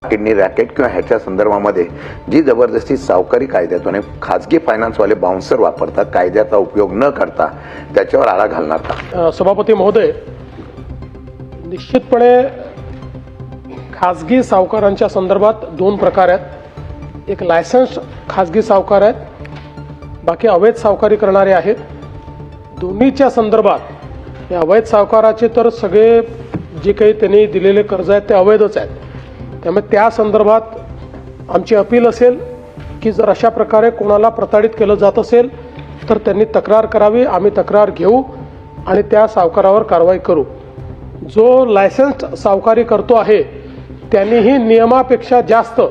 Kidney racket किंवा ह्याच्या संदर्भामध्ये जी जबरदस्ती सावकारी कायद्यातून खाजगी फायनान्सवाले बाउन्सर वापरतात, कायद्याचा उपयोग न करता त्याच्यावर आळा घालणार का? सभापती महोदय, निश्चितपणे खाजगी सावकारांच्या संदर्भात दोन प्रकार आहेत. एक लायसन्स खाजगी सावकार आहेत, बाकी अवैध सावकारी करणारे आहेत. दोन्हीच्या संदर्भात या अवैध सावकाराचे तर सगळे जे काही त्यांनी दिलेले कर्ज आहेत ते अवैधच आहेत. त्यामुळे त्या संदर्भात आमची अपील असेल की जर अशा प्रकारे कोणाला प्रताडित केलं जात असेल तर त्यांनी तक्रार करावी. आम्ही तक्रार घेऊ आणि त्या सावकारावर कारवाई करू. जो लायसन्स सावकारी करतो आहे त्यांनीही नियमापेक्षा जास्त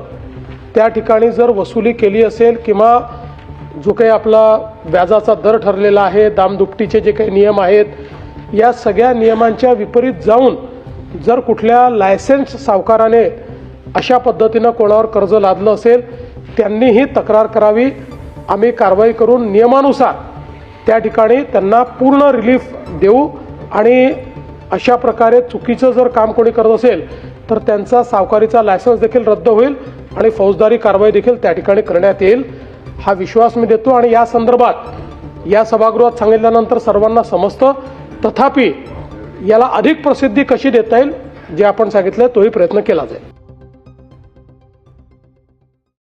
त्या ठिकाणी जर वसुली केली असेल किंवा जो काही आपला व्याजाचा दर ठरलेला आहे, दामदुपटीचे जे काही नियम आहेत, या सगळ्या नियमांच्या विपरीत जाऊन जर कुठल्या लायसन्स सावकाराने अशा पद्धतीनं कोणावर कर्ज लादलं असेल त्यांनीही तक्रार करावी. आम्ही कारवाई करून नियमानुसार त्या ठिकाणी त्यांना पूर्ण रिलीफ देऊ आणि अशा प्रकारे चुकीचं जर काम कोणी करत असेल तर त्यांचा सावकारीचा लायसन्स देखील रद्द होईल आणि फौजदारी कारवाई देखील त्या ठिकाणी करण्यात येईल, हा विश्वास मी देतो. आणि या संदर्भात या सभागृहात सांगितल्यानंतर सर्वांना समजतं. तथापि याला अधिक प्रसिद्धी कशी देता येईल जे आपण सांगितलं तोही प्रयत्न केला जाईल.